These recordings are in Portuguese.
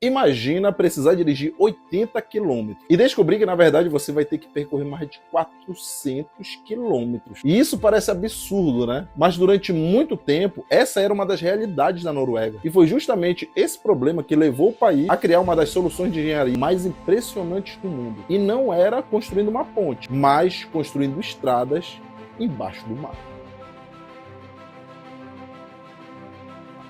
Imagina precisar dirigir 80 km e descobrir que, na verdade, você vai ter que percorrer mais de 400 km. E isso parece absurdo, né? Mas durante muito tempo, essa era uma das realidades da Noruega. E foi justamente esse problema que levou o país a criar uma das soluções de engenharia mais impressionantes do mundo. E não era construindo uma ponte, mas construindo estradas embaixo do mar.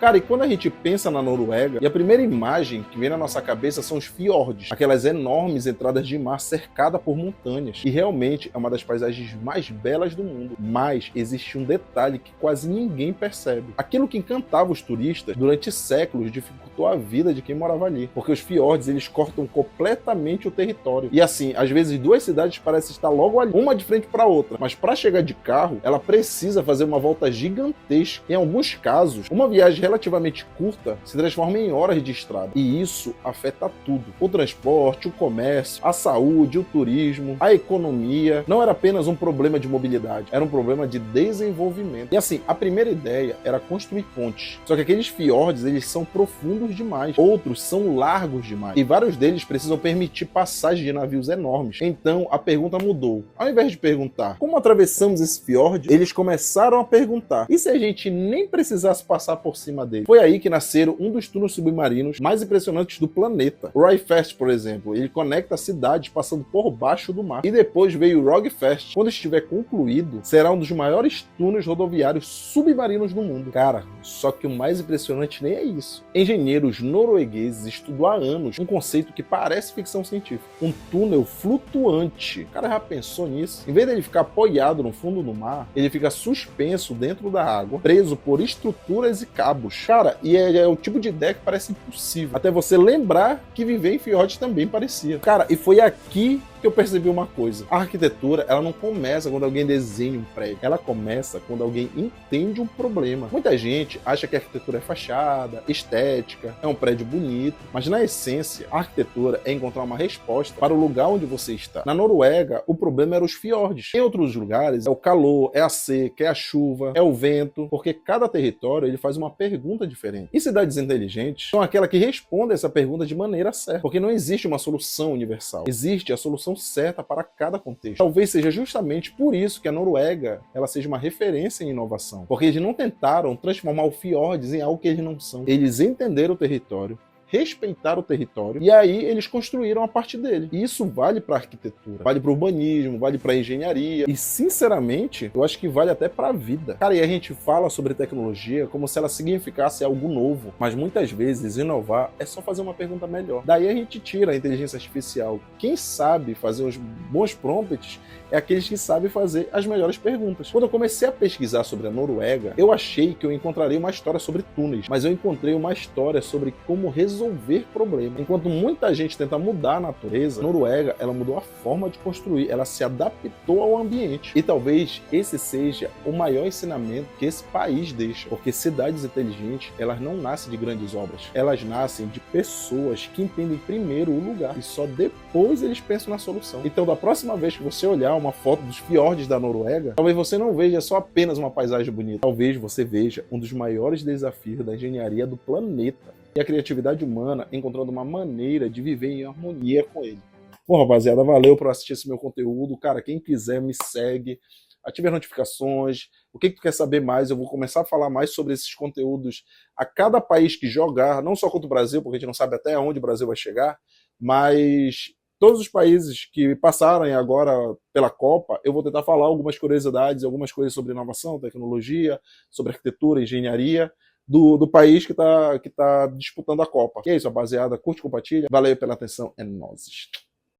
Cara, e quando a gente pensa na Noruega, e a primeira imagem que vem na nossa cabeça são os fiordes, aquelas enormes entradas de mar cercadas por montanhas. E realmente é uma das paisagens mais belas do mundo. Mas existe um detalhe que quase ninguém percebe. Aquilo que encantava os turistas durante séculos dificultou a vida de quem morava ali. Porque os fiordes, eles cortam completamente o território. E assim, às vezes duas cidades parecem estar logo ali, uma de frente para a outra. Mas para chegar de carro, ela precisa fazer uma volta gigantesca. Em alguns casos, uma viagem relativamente curta se transforma em horas de estrada. E isso afeta tudo. O transporte, o comércio, a saúde, o turismo, a economia. Não era apenas um problema de mobilidade, era um problema de desenvolvimento. E assim, a primeira ideia era construir pontes. Só que aqueles fiordes, eles são profundos demais. Outros são largos demais. E vários deles precisam permitir passagem de navios enormes. Então, a pergunta mudou. Ao invés de perguntar como atravessamos esse fiord, eles começaram a perguntar: e se a gente nem precisasse passar por cima dele? Foi aí que nasceram um dos túneis submarinos mais impressionantes do planeta. O Ryfast, por exemplo, ele conecta cidades passando por baixo do mar. E depois veio o Rogfast. Quando estiver concluído, será um dos maiores túneis rodoviários submarinos do mundo. Cara, só que o mais impressionante nem é isso. Engenheiros noruegueses estudam há anos um conceito que parece ficção científica: um túnel flutuante. O cara já pensou nisso? Em vez dele ficar apoiado no fundo do mar, ele fica suspenso dentro da água, preso por estruturas e cabos. Cara, e é o tipo de ideia que parece impossível. Até você lembrar que viver em fiordes também parecia. Cara, e foi aqui que eu percebi uma coisa: a arquitetura, ela não começa quando alguém desenha um prédio, ela começa quando alguém entende um problema. Muita gente acha que a arquitetura é fachada, estética, é um prédio bonito, mas na essência, a arquitetura é encontrar uma resposta para o lugar onde você está. Na Noruega, o problema era os fiordes. Em outros lugares, é o calor, é a seca, é a chuva, é o vento, porque cada território ele faz uma pergunta diferente. E cidades inteligentes são aquelas que respondem essa pergunta de maneira certa, porque não existe uma solução universal, existe a solução certa para cada contexto. Talvez seja justamente por isso que a Noruega ela seja uma referência em inovação, porque eles não tentaram transformar o fiordes em algo que eles não são. Eles entenderam o território, respeitar o território, e aí eles construíram a parte dele. E isso vale para a arquitetura, vale para o urbanismo, vale para a engenharia, e sinceramente, eu acho que vale até para a vida. Cara, e a gente fala sobre tecnologia como se ela significasse algo novo, mas muitas vezes inovar é só fazer uma pergunta melhor. Daí a gente tira a inteligência artificial. Quem sabe fazer os bons prompts é aqueles que sabem fazer as melhores perguntas. Quando eu comecei a pesquisar sobre a Noruega, eu achei que eu encontraria uma história sobre túneis, mas eu encontrei uma história sobre como resolver problemas. Enquanto muita gente tenta mudar a natureza, a Noruega, ela mudou a forma de construir, ela se adaptou ao ambiente. E talvez esse seja o maior ensinamento que esse país deixa, porque cidades inteligentes, elas não nascem de grandes obras, elas nascem de pessoas que entendem primeiro o lugar, e só depois eles pensam na solução. Então, da próxima vez que você olhar uma foto dos fiordes da Noruega, talvez você não veja só apenas uma paisagem bonita, talvez você veja um dos maiores desafios da engenharia do planeta, e a criatividade humana encontrando uma maneira de viver em harmonia com ele. Bom, rapaziada, valeu por assistir esse meu conteúdo. Cara, quem quiser me segue, ative as notificações. O que tu quer saber mais? Eu vou começar a falar mais sobre esses conteúdos a cada país que jogar, não só contra o Brasil, porque a gente não sabe até onde o Brasil vai chegar, mas todos os países que passarem agora pela Copa, eu vou tentar falar algumas curiosidades, algumas coisas sobre inovação, tecnologia, sobre arquitetura, engenharia, do país que tá disputando a Copa. E é isso, rapaziada. Curte, compartilha. Valeu pela atenção. É nóis.